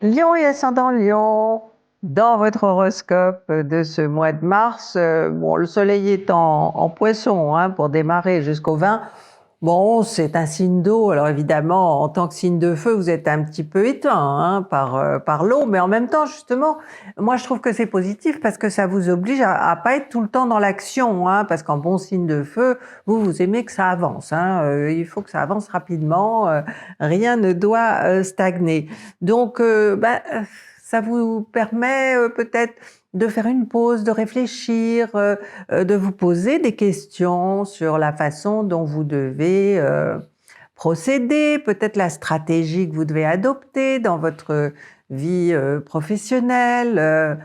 Lion et ascendant Lion, dans votre horoscope de ce mois de mars, bon, le soleil est en poisson hein, pour démarrer jusqu'au 20. Bon, c'est un signe d'eau, alors évidemment, en tant que signe de feu, vous êtes un petit peu éteint hein, par l'eau, mais en même temps, justement, moi je trouve que c'est positif parce que ça vous oblige à pas être tout le temps dans l'action, hein, parce qu'en bon signe de feu, vous aimez que ça avance, hein, il faut que ça avance rapidement, rien ne doit stagner. Donc, ça vous permet peut-être de faire une pause, de réfléchir, de vous poser des questions sur la façon dont vous devez procéder, peut-être la stratégie que vous devez adopter dans votre vie professionnelle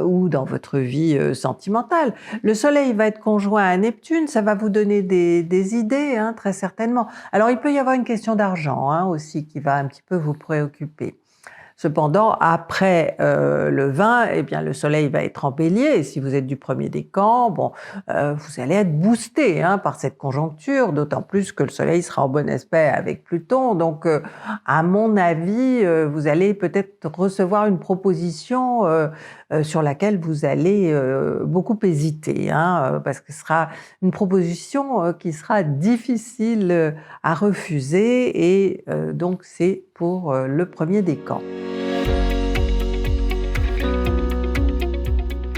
ou dans votre vie sentimentale. Le Soleil va être conjoint à Neptune, ça va vous donner des idées, hein, très certainement. Alors il peut y avoir une question d'argent hein, aussi qui va un petit peu vous préoccuper. Cependant, après le 20, eh bien, le soleil va être en bélier, et si vous êtes du premier décan, bon, vous allez être boosté hein, par cette conjoncture, d'autant plus que le soleil sera en bon aspect avec Pluton. Donc, à mon avis, vous allez peut-être recevoir une proposition sur laquelle vous allez beaucoup hésiter, hein, parce que ce sera une proposition qui sera difficile à refuser, et donc c'est pour le premier décan.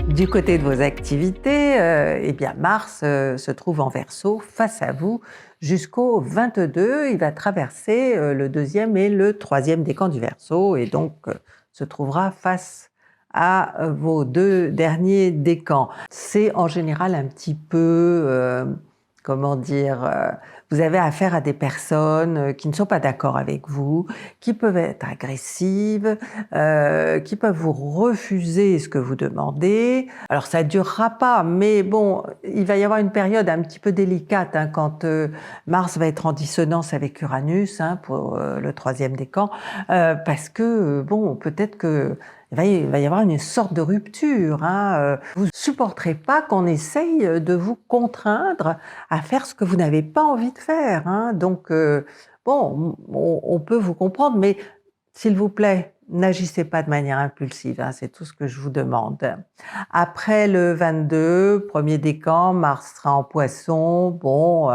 Du côté de vos activités, eh bien Mars se trouve en Verseau face à vous jusqu'au 22. Il va traverser le deuxième et le troisième décan du Verseau et donc se trouvera face à vos deux derniers décans. C'est en général un petit peu, comment dire, vous avez affaire à des personnes qui ne sont pas d'accord avec vous, qui peuvent être agressives, qui peuvent vous refuser ce que vous demandez. Alors ça ne durera pas, mais bon, il va y avoir une période un petit peu délicate hein, quand Mars va être en dissonance avec Uranus hein, pour le troisième décan, parce que bon, peut-être que il va y avoir une sorte de rupture. Hein. Vous ne supporterez pas qu'on essaye de vous contraindre à faire ce que vous n'avez pas envie de faire. Hein. Donc, bon, on peut vous comprendre, mais s'il vous plaît, n'agissez pas de manière impulsive, hein, c'est tout ce que je vous demande. Après le 22, premier décan, Mars sera en Poisson. Bon,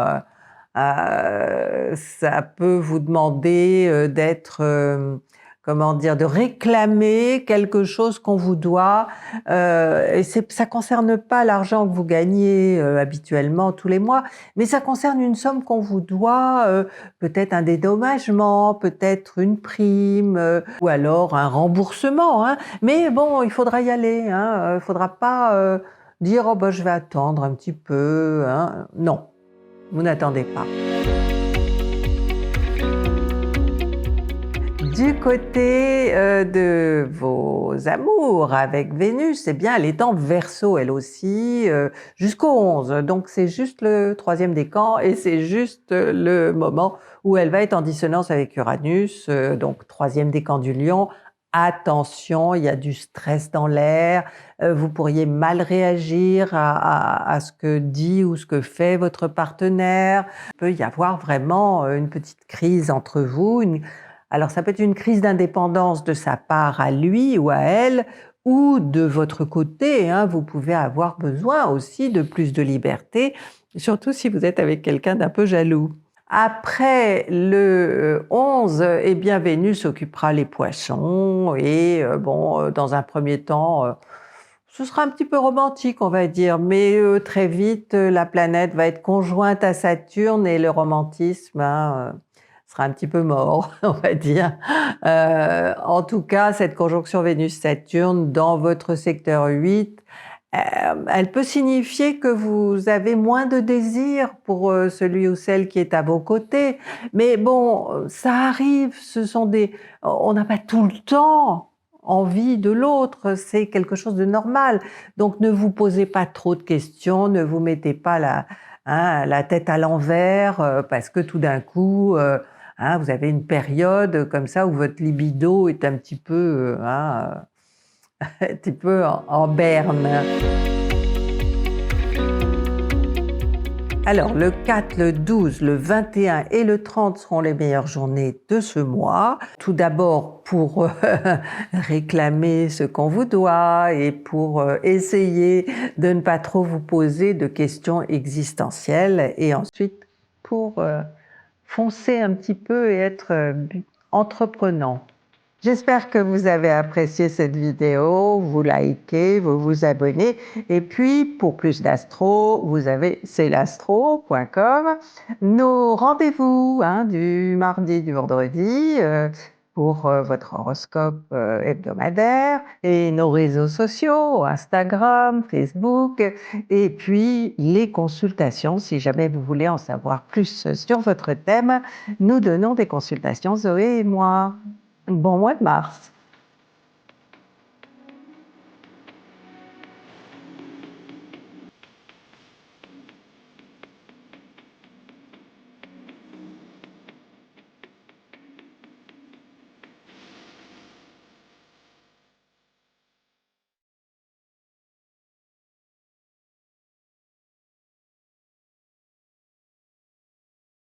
ça peut vous demander d'être, comment dire, de réclamer quelque chose qu'on vous doit. Et ça concerne pas l'argent que vous gagnez habituellement tous les mois, mais ça concerne une somme qu'on vous doit, peut-être un dédommagement, peut-être une prime, ou alors un remboursement. Hein. Mais bon, il faudra y aller. Hein. Il faudra pas dire oh ben je vais attendre un petit peu. Hein. Non, vous n'attendez pas. Du côté de vos amours avec Vénus, eh bien, elle est en Verseau elle aussi jusqu'au 11. Donc c'est juste le troisième décan et c'est juste le moment où elle va être en dissonance avec Uranus, donc troisième décan du Lion. Attention, il y a du stress dans l'air, vous pourriez mal réagir à ce que dit ou ce que fait votre partenaire. Il peut y avoir vraiment une petite crise entre vous, alors ça peut être une crise d'indépendance de sa part à lui ou à elle, ou de votre côté, hein, vous pouvez avoir besoin aussi de plus de liberté, surtout si vous êtes avec quelqu'un d'un peu jaloux. Après le 11, eh bien Vénus occupera les Poissons et bon, dans un premier temps, ce sera un petit peu romantique, on va dire, mais très vite, la planète va être conjointe à Saturne et le romantisme hein, sera un petit peu mort, on va dire. En tout cas, cette conjonction Vénus-Saturne dans votre secteur 8, elle peut signifier que vous avez moins de désir pour celui ou celle qui est à vos côtés. Mais bon, ça arrive, on n'a pas tout le temps envie de l'autre, c'est quelque chose de normal. Donc ne vous posez pas trop de questions, ne vous mettez pas la tête à l'envers parce que tout d'un coup, hein, vous avez une période comme ça où votre libido est un petit peu, un petit peu en berne. Alors, le 4, le 12, le 21 et le 30 seront les meilleures journées de ce mois. Tout d'abord pour réclamer ce qu'on vous doit et pour essayer de ne pas trop vous poser de questions existentielles. Et ensuite, pour foncer un petit peu et être entreprenant. J'espère que vous avez apprécié cette vidéo, vous likez, vous vous abonnez. Et puis, pour plus d'astro, vous avez celastro.com. Nos rendez-vous du mardi, du vendredi, pour votre horoscope hebdomadaire, et nos réseaux sociaux, Instagram, Facebook, et puis les consultations, si jamais vous voulez en savoir plus sur votre thème. Nous donnons des consultations, Zoé et moi. Bon mois de mars.